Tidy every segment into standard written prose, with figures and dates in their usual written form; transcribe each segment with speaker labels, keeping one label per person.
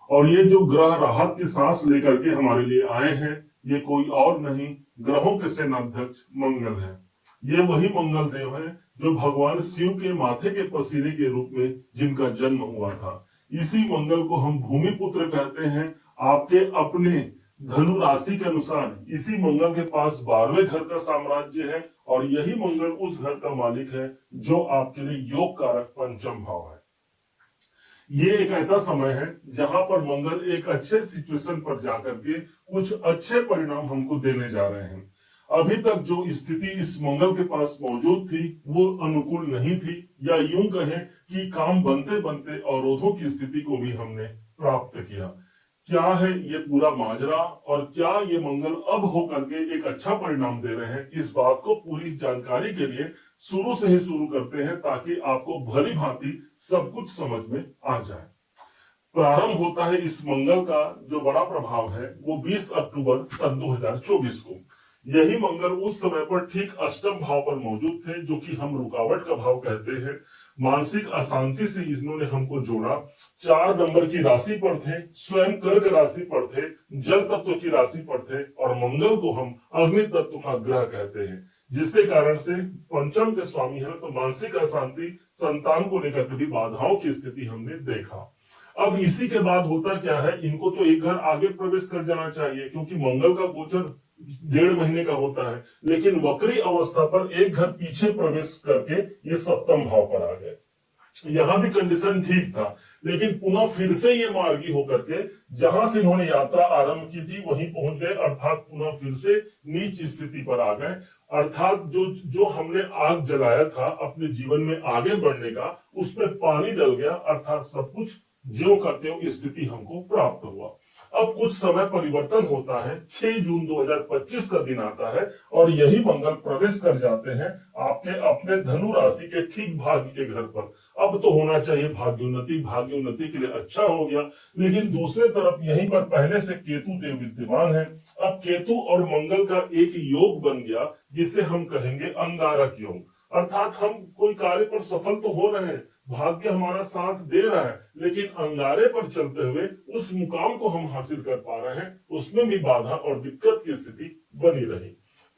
Speaker 1: और ये जो ग्रह राहत की सांस लेकर के हमारे लिए आए हैं, ये कोई और नहीं, ग्रहों के सेनाध्यक्ष मंगल है। ये वही मंगल देव है जो भगवान शिव के माथे के पसीने के रूप में जिनका जन्म हुआ था। इसी मंगल को हम भूमि पुत्र कहते हैं। आपके अपने धनु राशि के अनुसार इसी मंगल के पास 12वें घर का साम्राज्य है, और यही मंगल उस घर का मालिक है जो आपके लिए योग कारक पंचम भाव है। ये एक ऐसा समय है जहां पर मंगल एक अच्छे सिचुएशन पर जाकर के कुछ अच्छे परिणाम हमको देने जा रहे हैं। अभी तक जो स्थिति इस मंगल के पास मौजूद थी वो अनुकूल नहीं थी, या यूं कहें कि काम बनते बनते अवरोधों की स्थिति को भी हमने प्राप्त किया। क्या है ये पूरा माजरा, और क्या ये मंगल अब होकर के एक अच्छा परिणाम दे रहे हैं, इस बात को पूरी जानकारी के लिए शुरू से ही शुरू करते हैं, ताकि आपको भली भांति सब कुछ समझ में आ जाए। प्रारंभ होता है इस मंगल का जो बड़ा प्रभाव है वो 20 अक्टूबर सन 2024 को। यही मंगल उस समय पर ठीक अष्टम भाव पर मौजूद थे, जो कि हम रुकावट का भाव कहते हैं। मानसिक अशांति से इन्होंने हमको जोड़ा। 4 नंबर की राशि पर थे, स्वयं कर्क राशि पर थे, जल तत्व की राशि पर थे, और मंगल को हम अग्नि तत्व का ग्रह कहते हैं, जिसके कारण से पंचम के स्वामी है। तो मानसिक अशांति, संतान को लेकर भी बाधाओं की स्थिति हमने देखा। अब इसी के बाद होता क्या है, इनको तो एक घर आगे प्रवेश कर जाना चाहिए, क्योंकि मंगल का गोचर 1.5 महीने का होता है, लेकिन वक्री अवस्था पर एक घर पीछे प्रवेश करके ये सप्तम भाव पर आ गए। यहां भी कंडीशन ठीक था, लेकिन पुनः फिर से ये मार्गी होकर के जहां से इन्होंने यात्रा आरंभ की थी वहीं पहुंच गए, अर्थात पुनः फिर से नीच स्थिति पर आ गए। अर्थात जो हमने आग जलाया था अपने जीवन में आगे बढ़ने का, उसमें पानी डल गया, अर्थात सब कुछ ज्यों का त्यों स्थिति हमको प्राप्त हुआ। अब कुछ समय परिवर्तन होता है। 6 जून 2025 का दिन आता है, और यही मंगल प्रवेश कर जाते हैं आपके अपने धनु राशि के ठीक भाग्य के घर पर। अब तो होना चाहिए भाग्योन्नति, भाग्योन्नति के लिए अच्छा हो गया, लेकिन दूसरे तरफ यहीं पर पहले से केतु देव विद्यमान है। अब केतु और मंगल का एक योग बन गया, जिसे हम कहेंगे अंगारक योग, अर्थात हम कोई कार्य पर सफल तो हो रहे हैं, भाग्य हमारा साथ दे रहा है, लेकिन अंगारे पर चलते हुए उस मुकाम को हम हासिल कर पा रहे हैं, उसमें भी बाधा और दिक्कत की स्थिति बनी रही।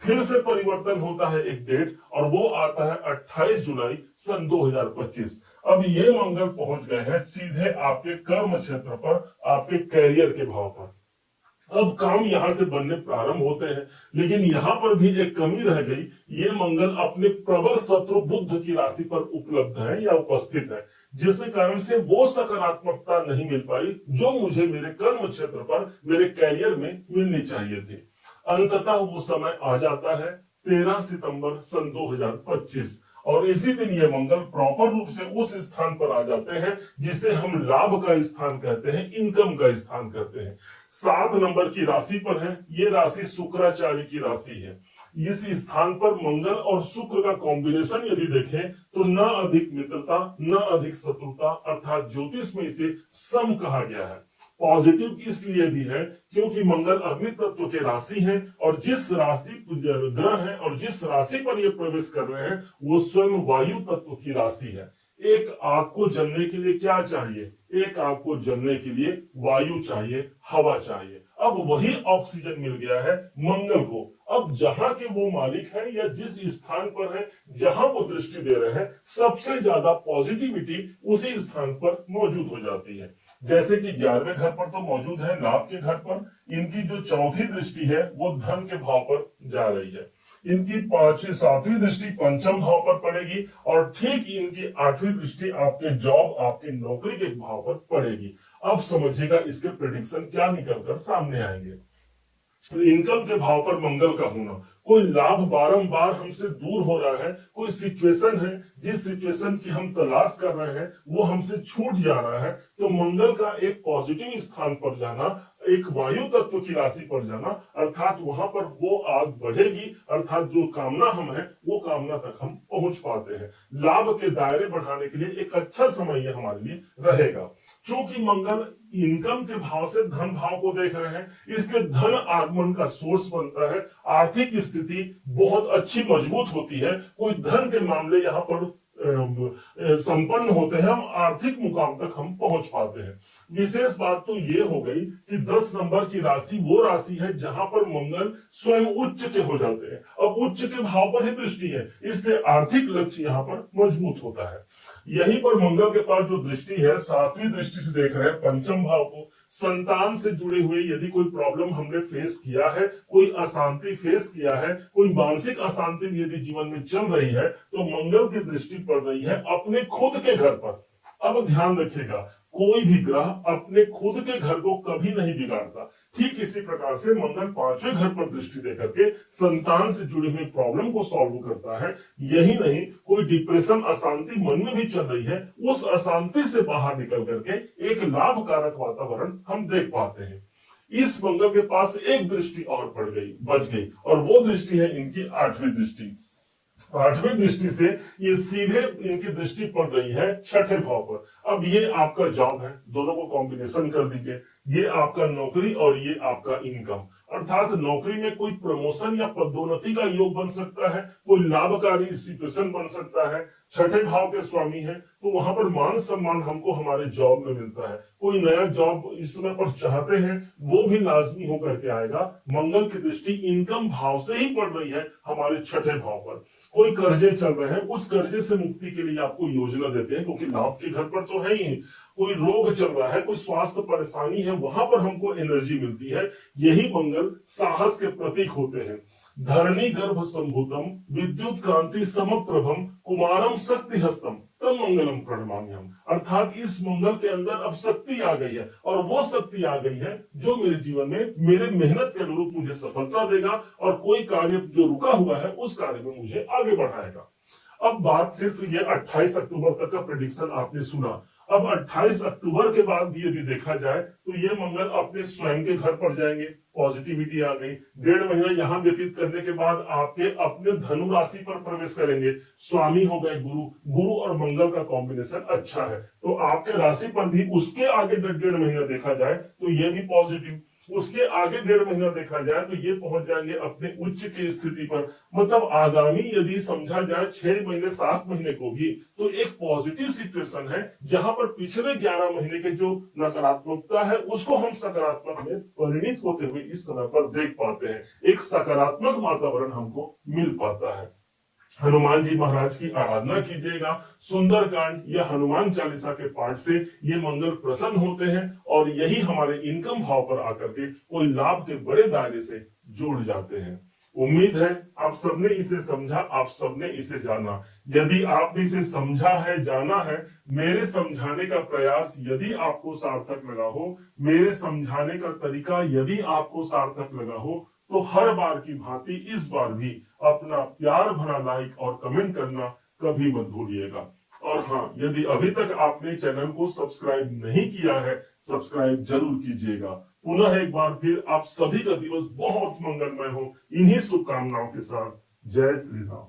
Speaker 1: फिर से परिवर्तन होता है एक डेट, और वो आता है 28 जुलाई सन 2025। अब ये मंगल पहुंच गए हैं सीधे आपके कर्म क्षेत्र पर, आपके कैरियर के भाव पर। अब काम यहां से बनने प्रारंभ होते हैं, लेकिन यहां पर भी एक कमी रह गई। ये मंगल अपने प्रबल शत्रु बुध की राशि पर उपलब्ध है या उपस्थित है, जिसके कारण से वो सकारात्मकता नहीं मिल पाई जो मुझे मेरे कर्म क्षेत्र पर, मेरे कैरियर में मिलनी चाहिए थी। अंततः वो समय आ जाता है 13 सितंबर सन 2025, और इसी दिन ये मंगल प्रॉपर रूप से उस स्थान पर आ जाते हैं जिसे हम लाभ का स्थान कहते हैं, इनकम का स्थान कहते हैं। 7 नंबर की राशि पर है। ये राशि शुक्राचार्य की राशि है। इस स्थान पर मंगल और शुक्र का कॉम्बिनेशन यदि देखें तो न अधिक मित्रता न अधिक शत्रुता, अर्थात ज्योतिष में इसे सम कहा गया है। पॉजिटिव इसलिए भी है क्योंकि मंगल अग्नि तत्व के राशि है, और जिस राशि ग्रह है और जिस राशि पर ये प्रवेश कर रहे हैं वो स्वयं वायु तत्व की राशि है। एक आग को जलने के लिए क्या चाहिए? एक आग को जलने के लिए वायु चाहिए, हवा चाहिए। अब वही ऑक्सीजन मिल गया है मंगल को। अब जहां के वो मालिक है या जिस स्थान पर है जहां वो दृष्टि दे रहे हैं, सबसे ज्यादा पॉजिटिविटी उसी स्थान पर मौजूद हो जाती है। जैसे कि 11वें घर पर तो मौजूद है लाभ के घर पर, इनकी जो चौथी दृष्टि है वो धन के भाव पर जा रही है। इनकी 5वीं 7वीं दृष्टि पंचम भाव पर पड़ेगी, और ठीक इनकी 8वीं दृष्टि आपके जॉब, आपके नौकरी के भाव पर पड़ेगी। अब समझिएगा इसके प्रेडिक्शन क्या निकलकर सामने आएंगे। इनकम के भाव पर मंगल का होना, कोई लाभ बारंबार हमसे दूर हो रहा है, कोई सिचुएशन है जिस सिचुएशन की हम तलाश कर रहे हैं वो हमसे छूट जा रहा है, तो मंगल का एक पॉजिटिव स्थान पर जाना, एक वायु तत्व की राशि पर जाना, अर्थात वहां पर वो आग बढ़ेगी, अर्थात जो कामना हम है वो कामना तक हम पहुंच पाते हैं। लाभ के दायरे बढ़ाने के लिए एक अच्छा समय ये हमारे लिए रहेगा। चूंकि मंगल इनकम के भाव से धन भाव को देख रहे हैं, इसलिए धन आगमन का सोर्स बनता है। आर्थिक स्थिति बहुत अच्छी मजबूत होती है। कोई धन के मामले यहाँ पर संपन्न होते हैं, हम आर्थिक मुकाम तक हम पहुंच पाते हैं। विशेष बात तो ये हो गई कि 10 नंबर की राशि वो राशि है जहां पर मंगल स्वयं उच्च के हो जाते हैं। अब उच्च के भाव पर ही दृष्टि है, इसलिए आर्थिक लक्ष्य यहाँ पर मजबूत होता है। यहीं पर मंगल के पास जो दृष्टि है, 7वीं दृष्टि से देख रहे हैं पंचम भाव को। संतान से जुड़े हुए यदि कोई प्रॉब्लम हमने फेस किया है, कोई अशांति फेस किया है, कोई मानसिक अशांति यदि जीवन में चल रही है, तो मंगल की दृष्टि पड़ रही है अपने खुद के घर पर। अब ध्यान रखिएगा, कोई भी ग्रह अपने खुद के घर को कभी नहीं बिगाड़ता। ठीक इसी प्रकार से मंगल 5वें घर पर दृष्टि देकर के संतान से जुड़े हुए प्रॉब्लम को सॉल्व करता है। यही नहीं, कोई डिप्रेशन अशांति मन में भी चल रही है, उस अशांति से बाहर निकल करके एक लाभकारक वातावरण हम देख पाते हैं। इस मंगल के पास एक दृष्टि और पड़ गई, बच गई, और वो दृष्टि है इनकी 8वीं दृष्टि। 8वीं दृष्टि से ये सीधे इनकी दृष्टि पड़ रही है 6ठे भाव पर। अब ये आपका जॉब है, दोनों को कॉम्बिनेशन कर दीजिए, ये आपका नौकरी और ये आपका इनकम। अर्थात नौकरी में कोई प्रमोशन या पदोन्नति का योग बन सकता है, कोई लाभकारी सिचुएशन बन सकता है। 6ठे भाव के स्वामी है, तो वहां पर मान सम्मान हमको हमारे जॉब में मिलता है। कोई नया जॉब इस समय पर चाहते हैं, वो भी लाजमी होकर के आएगा। मंगल की दृष्टि इनकम भाव से ही पड़ रही है हमारे 6ठे भाव पर। कोई कर्जे चल रहे हैं, उस कर्जे से मुक्ति के लिए आपको योजना देते हैं, क्योंकि लाभ के घर पर तो है ही। कोई रोग चल रहा है, कोई स्वास्थ्य परेशानी है, वहां पर हमको एनर्जी मिलती है। यही मंगल साहस के प्रतीक होते हैं। धरणी गर्भ संभूतम विद्युत क्रांति समप्रभम कुमारम शक्ति हस्तम तम मंगलम प्रणमाम्यहम। अर्थात इस मंगल के अंदर अब शक्ति आ गई है, और वो शक्ति आ गई है जो मेरे जीवन में मेरे मेहनत के अनुरूप मुझे सफलता देगा, और कोई कार्य जो रुका हुआ है उस कार्य में मुझे आगे बढ़ाएगा। अब बात सिर्फ ये 28 अक्टूबर तक का प्रेडिक्शन आपने सुना। अब 28 अक्टूबर के बाद यदि देखा जाए तो ये मंगल अपने स्वयं के घर पर जाएंगे, पॉजिटिविटी आ गई। 1.5 महीना यहाँ व्यतीत करने के बाद आपके अपने धनु राशि पर प्रवेश करेंगे। स्वामी हो गए गुरु, गुरु और मंगल का कॉम्बिनेशन अच्छा है, तो आपके राशि पर भी उसके आगे 1.5 महीना देखा जाए तो ये भी पॉजिटिव। उसके आगे 1.5 महीना देखा जाए तो ये पहुंच जाएंगे अपने उच्च की स्थिति पर। मतलब आगामी यदि समझा जाए 6 महीने 7 महीने को भी, तो एक पॉजिटिव सिचुएशन है, जहां पर पिछले 11 महीने के जो नकारात्मकता है उसको हम सकारात्मक में परिणित होते हुए इस समय पर देख पाते हैं। एक सकारात्मक वातावरण हमको मिल पाता है। हनुमान जी महाराज की आराधना कीजिएगा। सुंदरकांड या हनुमान चालीसा के पाठ से ये मंगल प्रसन्न होते हैं, और यही हमारे इनकम भाव पर आकर के कोई लाभ के बड़े दायरे से जुड़ जाते हैं। उम्मीद है आप सबने इसे समझा, आप सबने इसे जाना। यदि आपने इसे समझा है, जाना है, मेरे समझाने का प्रयास यदि आपको सार्थक लगा हो, मेरे समझाने का तरीका यदि आपको सार्थक लगा हो, तो हर बार की भांति इस बार भी अपना प्यार भरा लाइक और कमेंट करना कभी मत भूलिएगा। और हाँ, यदि अभी तक आपने चैनल को सब्सक्राइब नहीं किया है, सब्सक्राइब जरूर कीजिएगा। पुनः एक बार फिर आप सभी का दिवस बहुत मंगलमय हो, इन्हीं शुभकामनाओं के साथ। जय श्री राम।